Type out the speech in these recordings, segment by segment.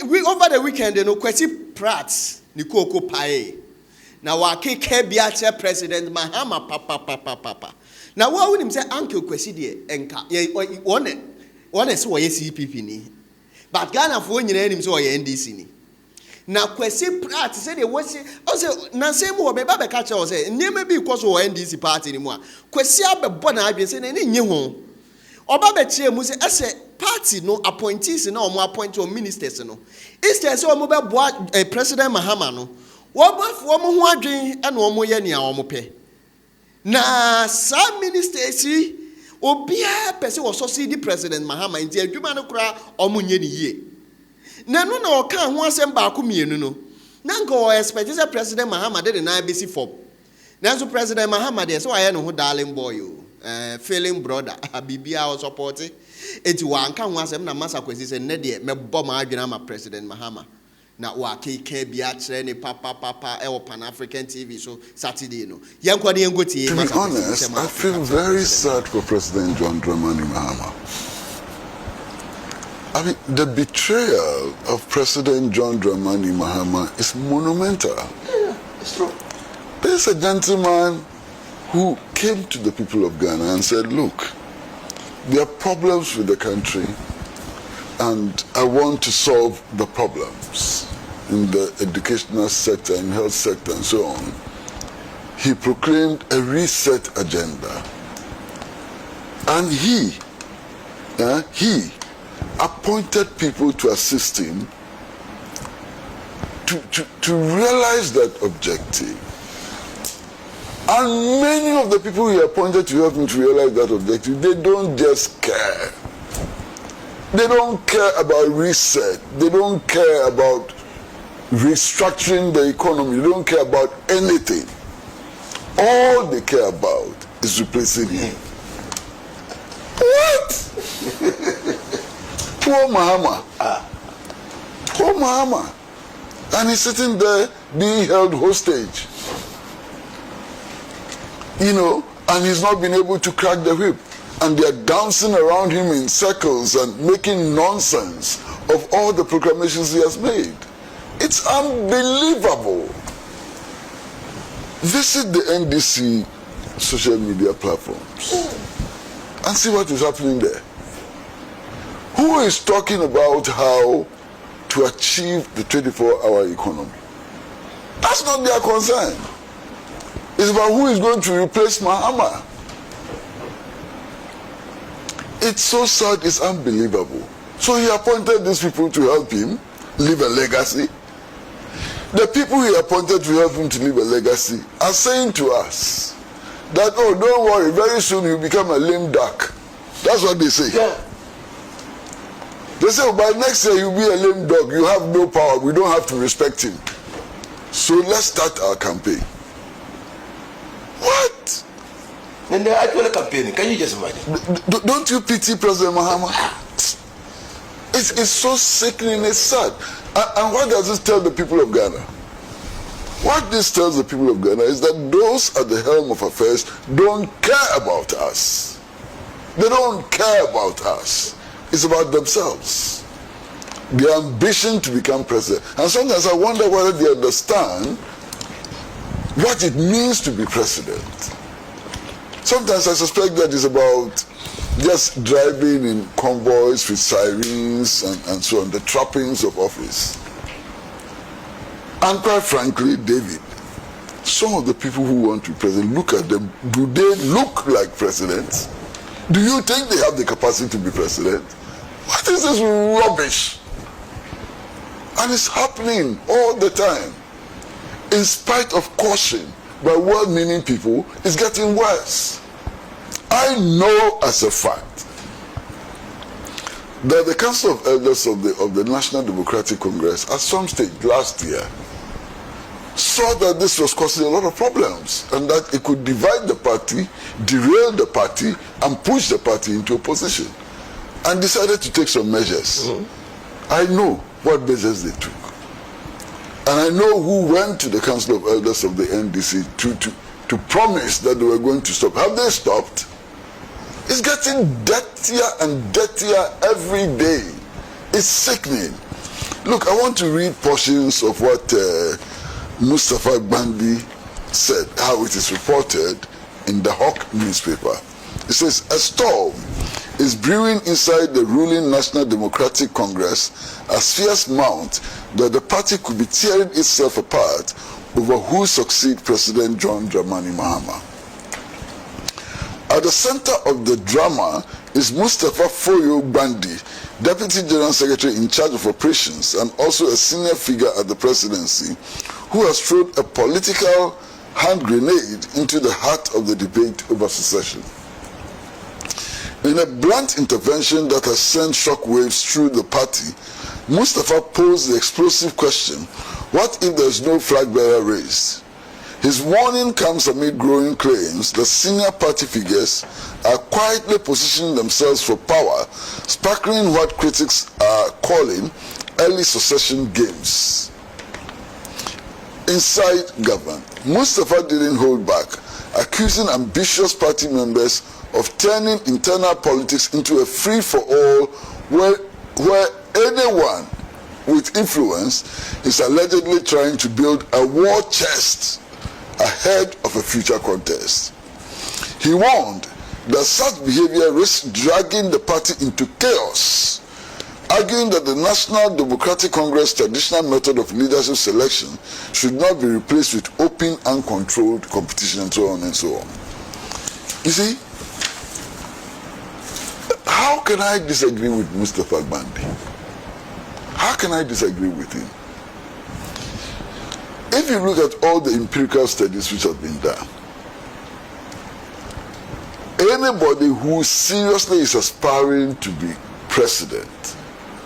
we over the weekend, you know, Kwesi Pratt Jnr. Pae. Now, Wakeke Biache President Mahama, papa. Now, what would him say, Uncle Kwesi Enka? One is why CPP ni. But Ghana for you name so NDC ni. Now, Kwesi Pratt said it was also na same wo be ba catch us say name be because of NDC party anymore. Kwesi abebo na abi say na nye ho. Oba be tie mu say ese party no appointees na omo appoint o ministers no. Instead say omo be boa President Mahama no. Wo bafo omo ho adwen e na omo ye nia omo pe. Na some ministers obia pese wo succeed President Mahama nti adwuma no kura omo nye ni yie. Na no na oka ho asem ba ko mienu no. Na nka o expect say President Mahama de na besi form. Na so President Mahama de so aye no ho darling boy o. Feeling brother bibia o support enti wa nka ho asem na masa Kwesi say ne de me bom adwena ma President Mahama. Na wa keke bia kire ne papa e o Pan African TV so Saturday no. Yenko de yengo tie masa. To be honest, I feel very sad for President John Dramani Mahama. I mean, the betrayal of President John Dramani Mahama is monumental. Yeah, it's true. There's a gentleman who came to the people of Ghana and said, look, there are problems with the country and I want to solve the problems in the educational sector, in health sector and so on. He proclaimed a reset agenda. And he appointed people to assist him to realize that objective. And many of the people he appointed to help him to realize that objective, they don't just care. They don't care about reset. They don't care about restructuring the economy. They don't care about anything. All they care about is replacing him. What? Poor Mahama. Poor Mahama. And he's sitting there being held hostage. You know, and he's not been able to crack the whip. And they're dancing around him in circles and making nonsense of all the proclamations he has made. It's unbelievable. Visit the NDC social media platforms and see what is happening there. Who is talking about how to achieve the 24-hour economy? That's not their concern. It's about who is going to replace Mahama. It's so sad, it's unbelievable. So he appointed these people to help him leave a legacy. The people he appointed to help him to leave a legacy are saying to us that, oh, don't worry, very soon he'll become a lame duck. That's what they say. Yeah. They say, oh, by next year he'll be a lame dog. You have no power. We don't have to respect him. So let's start our campaign. What? And they're actually campaigning. Can you just imagine? Don't you pity President Mahama? It's so sickening, it's sad. And what does this tell the people of Ghana? What this tells the people of Ghana is that those at the helm of affairs don't care about us. They don't care about us. It's about themselves. Their ambition to become president. And sometimes I wonder whether they understand what it means to be president. Sometimes I suspect that it's about just driving in convoys with sirens and so on, the trappings of office. And quite frankly, David, some of the people who want to be president, look at them. Do they look like presidents? Do you think they have the capacity to be president? What is this rubbish? And it's happening all the time. In spite of caution by well-meaning people, it's getting worse. I know as a fact that the Council of Elders of the National Democratic Congress at some stage last year saw that this was causing a lot of problems and that it could divide the party, derail the party, and push the party into opposition, and decided to take some measures. Mm-hmm. I know what measures they took. And I know who went to the Council of Elders of the NDC to promise that they were going to stop. Have they stopped? It's getting dirtier and dirtier every day. It's sickening. Look, I want to read portions of what Mustafa Bandi said, how it is reported in the Hawk newspaper. It says, a storm is brewing inside the ruling National Democratic Congress as fears mount that the party could be tearing itself apart over who succeed President John Dramani Mahama. At the center of the drama is Mustafa Foyo Bandi, Deputy General Secretary in charge of operations and also a senior figure at the presidency, who has thrown a political hand grenade into the heart of the debate over secession. In a blunt intervention that has sent shockwaves through the party, Mustafa posed the explosive question, what if there is no flag bearer raised? His warning comes amid growing claims that senior party figures are quietly positioning themselves for power, sparkling what critics are calling early succession games. Inside government, Mustafa didn't hold back, accusing ambitious party members of turning internal politics into a free-for-all where anyone with influence is allegedly trying to build a war chest ahead of a future contest. He warned that such behavior risks dragging the party into chaos, arguing that the National Democratic Congress traditional method of leadership selection should not be replaced with open, uncontrolled competition and so on and so on. You see, how can I disagree with Mustafa Bandi? How can I disagree with him? If you look at all the empirical studies which have been done, anybody who seriously is aspiring to be president,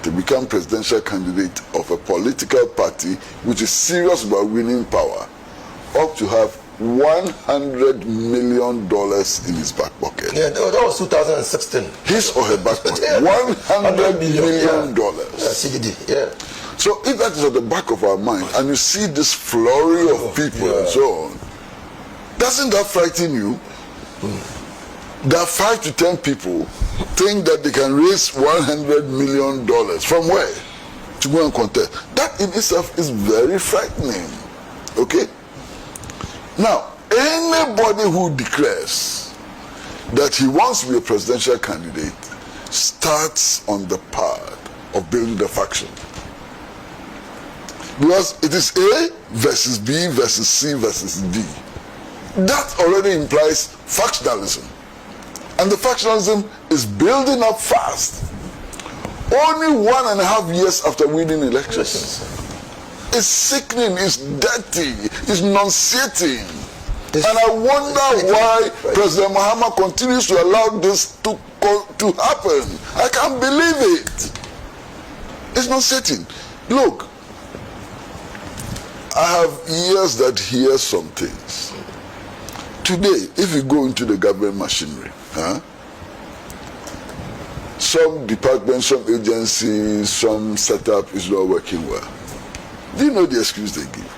to become presidential candidate of a political party which is serious about winning power, ought to have $100 million in his back pocket. Yeah, that was 2016. His or her back pocket. $100 million. CGD, yeah. So if that is at the back of our mind, and you see this flurry of people and so on, doesn't that frighten you? That 5 to 10 people think that they can raise $100 million from where? To go and contest. That in itself is very frightening. Okay? Now, anybody who declares that he wants to be a presidential candidate starts on the path of building the faction. Because it is A versus B versus C versus D. That already implies factionalism. And the factionalism is building up fast. Only 1.5 years after winning elections. It's sickening, it's dirty, it's nauseating. And I wonder why President Mahama continues to allow this to happen. I can't believe it. It's nauseating. Look, I have ears that hear some things. Today, if you go into the government machinery, some departments, some agencies, some setup is not working well. Do you know the excuse they give?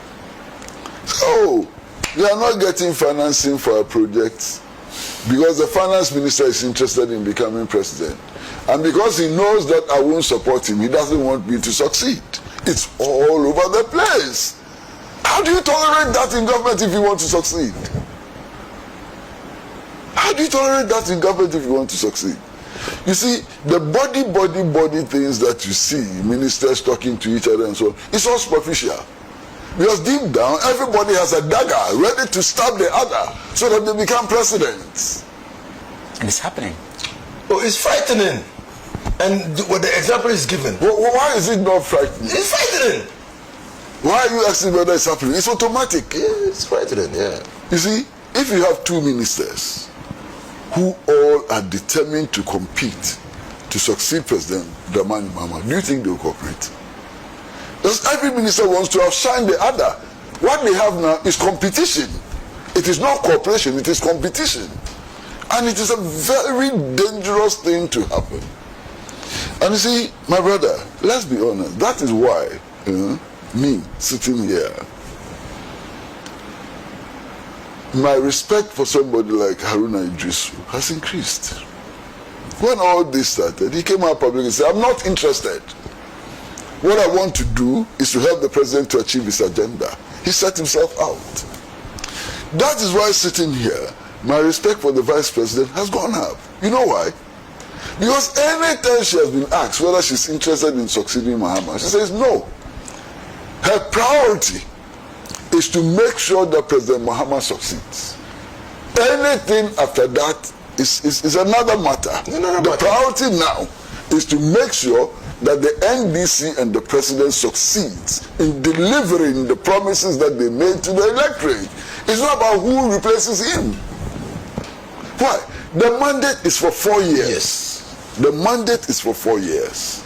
So, they are not getting financing for our projects because the finance minister is interested in becoming president. And because he knows that I won't support him, he doesn't want me to succeed. It's all over the place. How do you tolerate that in government if you want to succeed? How do you tolerate that in government if you want to succeed? You see, the body things that you see, ministers talking to each other and so on, it's all superficial. Because deep down, everybody has a dagger ready to stab the other so that they become presidents. And it's happening. Oh, it's frightening. And what the example is given. Why is it not frightening? It's frightening. Why are you asking whether it's happening? It's automatic. Yeah, it's frightening, yeah. You see, if you have 2 ministers who all are determined to compete to succeed President Dramani Mahama, do you think they will cooperate? Because every minister wants to outshine the other. What they have now is competition. It is not cooperation, it is competition. And it is a very dangerous thing to happen. And you see, my brother, let's be honest, that is why me sitting here, my respect for somebody like Haruna Idrisu has increased. When all this started, he came out publicly and said, I'm not interested. What I want to do is to help the president to achieve his agenda. He set himself out. That is why sitting here, my respect for the vice president has gone up. You know why? Because anytime she has been asked whether she's interested in succeeding Mahama, she says no. Her priority is to make sure that President Mahama succeeds. Anything after that is another matter. The priority now is to make sure that the NDC and the president succeeds in delivering the promises that they made to the electorate. It's not about who replaces him. Why? The mandate is for 4 years. Yes. The mandate is for 4 years.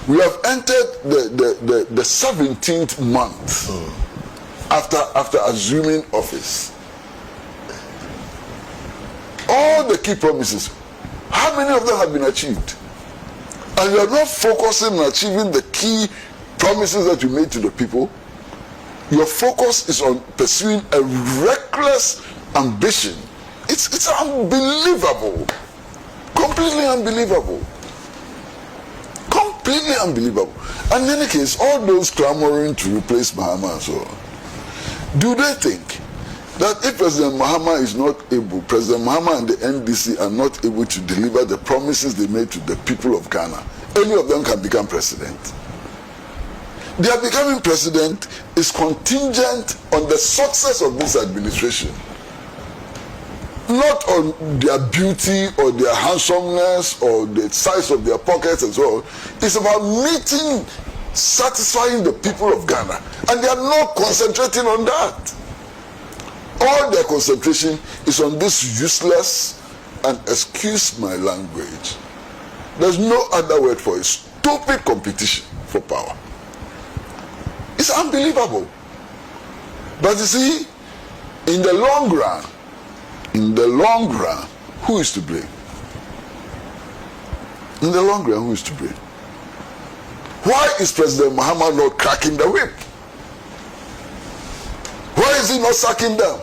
We have entered the 17th month after assuming office. All the key promises, how many of them have been achieved? And you are not focusing on achieving the key promises that you made to the people. Your focus is on pursuing a reckless ambition. It's unbelievable. Completely unbelievable. Completely unbelievable. And in any case, all those clamoring to replace Mahama and so on, do they think that if President Mahama is not able, President Mahama and the NDC are not able to deliver the promises they made to the people of Ghana, any of them can become president? Their becoming president is contingent on the success of this administration, not on their beauty or their handsomeness or the size of their pockets and so on. It's about meeting, satisfying the people of Ghana, and they are not concentrating on that. All their concentration is on this useless, and excuse my language, there's no other word for it, stupid competition for power. It's unbelievable. But you see, in the long run, who is to blame? In the long run, who is to blame? Why is President Mahama not cracking the whip? Why is he not sacking them?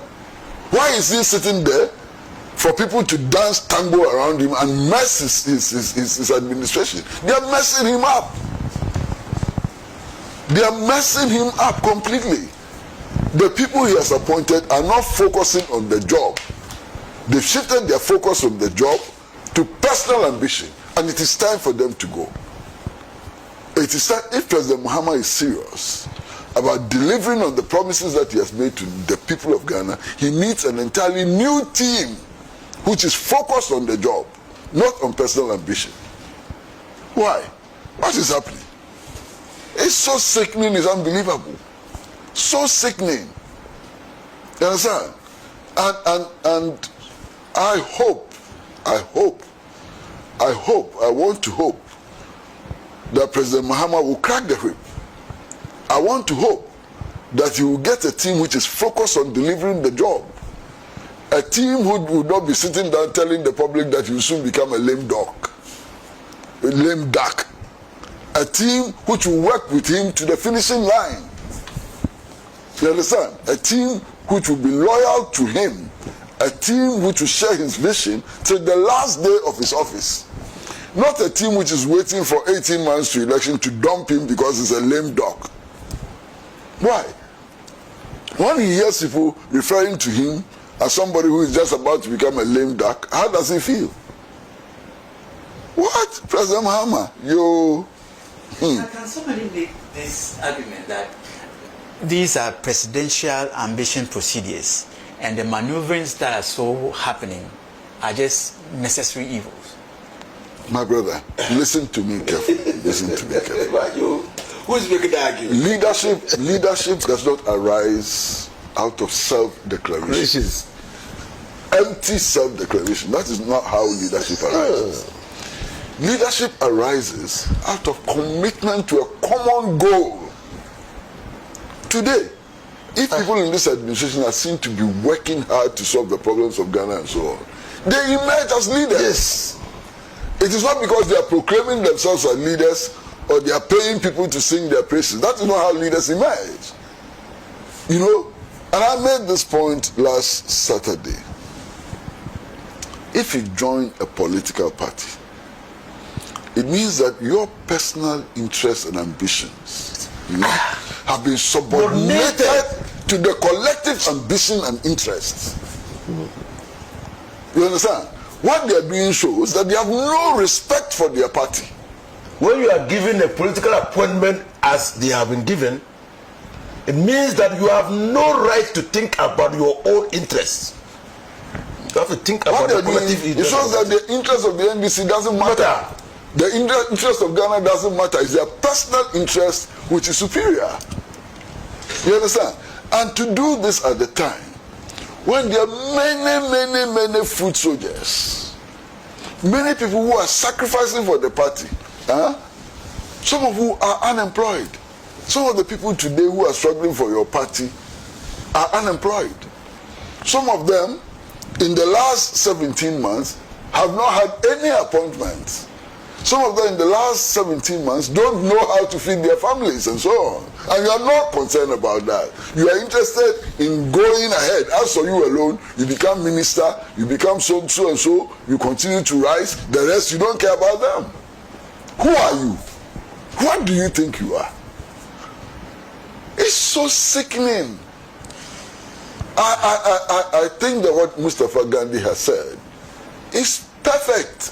Why is he sitting there for people to dance tango around him and mess his administration? They are messing him up. They are messing him up completely. The people he has appointed are not focusing on the job. They've shifted their focus from the job to personal ambition, and it is time for them to go. It is time, if President Mahama is serious about delivering on the promises that he has made to the people of Ghana, he needs an entirely new team which is focused on the job, not on personal ambition. Why? What is happening? It's so sickening, it's unbelievable. So sickening. You understand? And I want to hope that President Mahama will crack the whip. I want to hope that he will get a team which is focused on delivering the job. A team who would not be sitting down telling the public that he will soon become a lame duck. A lame duck. A team which will work with him to the finishing line. You understand? A team which will be loyal to him. A team which will share his vision till the last day of his office. Not a team which is waiting for 18 months to election to dump him because he's a lame duck. Why? When he hears people referring to him as somebody who is just about to become a lame duck, how does he feel? What? President Mahama, you... Can somebody make this argument that these are presidential ambition procedures and the maneuverings that are so happening are just necessary evils? My brother, listen to me carefully. Listen to me carefully. Who's making the argument? Leadership does not arise out of self-declaration. Empty self-declaration. That is not how leadership arises. Leadership arises out of commitment to a common goal. Today, if people in this administration are seen to be working hard to solve the problems of Ghana and so on, they emerge as leaders. Yes. It is not because they are proclaiming themselves as leaders or they are paying people to sing their praises. That is not how leaders emerge. You know, and I made this point last Saturday. If you join a political party, it means that your personal interests and ambitions, have been subordinated to the collective ambition and interests. You understand? What they are doing shows that they have no respect for their party. When you are given a political appointment as they have been given, it means that you have no right to think about your own interests. You have to think about the collective It interest. shows that the interest of the NDC doesn't matter. The interest of Ghana doesn't matter. It's their personal interest which is superior. You understand? And to do this at the time when there are many foot soldiers, many people who are sacrificing for the party, some of who are unemployed. Some of the people today who are struggling for your party are unemployed. Some of them, in the last 17 months, have not had any appointments. Some of them in the last 17 months don't know how to feed their families and so on. And you are not concerned about that. You are interested in going ahead. As for you alone, you become minister, you become so and so, you continue to rise. The rest, you don't care about them. Who are you? What do you think you are? It's so sickening. I think that what Mustafa Gandhi has said is perfect.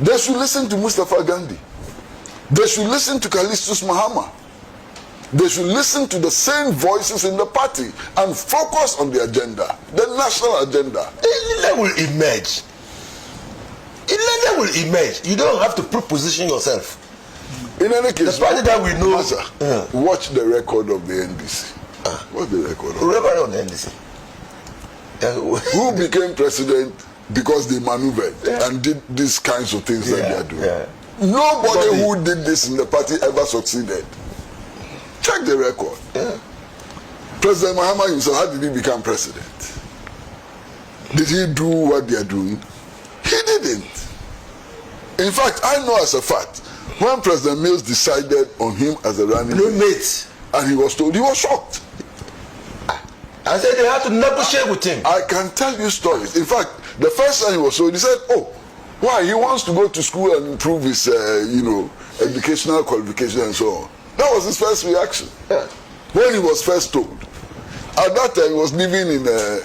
They should listen to Mustafa Gandhi. They should listen to Callistus Mahama. They should listen to the same voices in the party and focus on the agenda, the national agenda. It will emerge. It will emerge. You don't have to preposition yourself. In any case, the party that we know, watch the record of the NDC. What's the record of the NDC? Who became president because they maneuvered and did these kinds of things that they are doing? Nobody who did this in the party ever succeeded. Check the record. President Mahama himself, how did he become president? Did he do what they are doing? He didn't. In fact, I know as a fact, when President Mills decided on him as a running mate, and he was told, he was shocked. I said they had to negotiate with him. I can tell you stories. In fact, the first time he was told, he said, "Oh, why? He wants to go to school and improve his, educational qualification and so on." That was his first reaction. When he was first told. At that time, he was living in where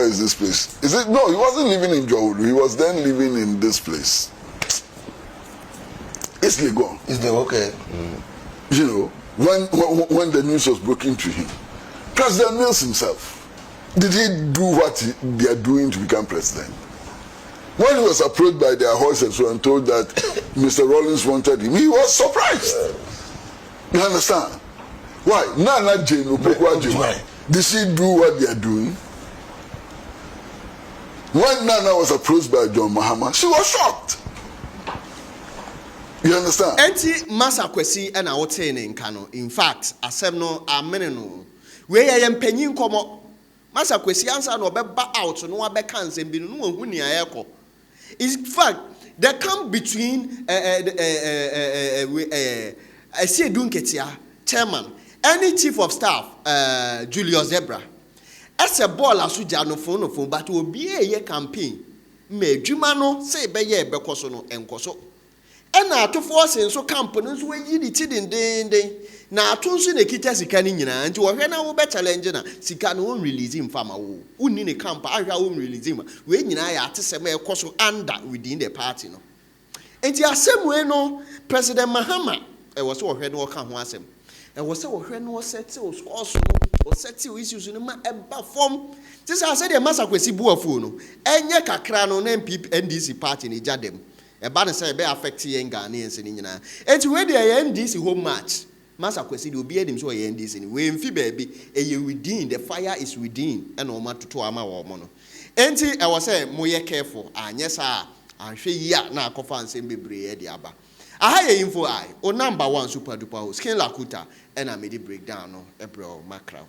is this place? Is it? No, he wasn't living in Johulu. He was then living in this place. It's Legon. It's the okay. You know, when the news was broken to him, President Mills himself, did he do what they are doing to become president? When he was approached by their horse and so and told that Mr. Rawlings wanted him, he was surprised. You understand? Why? Nana Jane Opokwa Juma. Did she do what they are doing? When Nana was approached by John Mahama, she was shocked. You understand? Enti Masa Kwesi and I would say in Kano. In fact, asem no ameneno. We are penyin komo. Masa Kwesi answer no be ba out no be cancel bi no hu ni ayeko. In fact, they come between Dunketia chairman, any chief of staff, Julius Zebra. As a ball asuja no phone, but will be a campaign. Me Jumano say be ye bekoso no enkoso. Ena atofo sen so camp no so yi ni ti den na atonso na kita sika ni nyina nti wo hwe na wo be challenge na sika no won release mfama wo unni ne camp ahwa won release ma we nyina ya atesem ekoso under within the party no enti asemwe no President Mahama e wo so wo hwe no ka ho asem e wo se wo hwe no settle scores no settle issues no ma eba form ti say ase de Masa Kwesi buafo no enye kakra no na NDC party ni jadem eba ne say be affect yen Ghanaians ni nyina enti we de NDC home match Masa Kwesi de obi edim so NDC ni we mfi baby eye within the fire is within and o matoto ama wo mo no enti e wo say moye careful anye sa anhwe yi a na akofa nsem bebre e de aba aha ye info I o number 1 super duper skin lakuta and I made it breakdown no ebro macro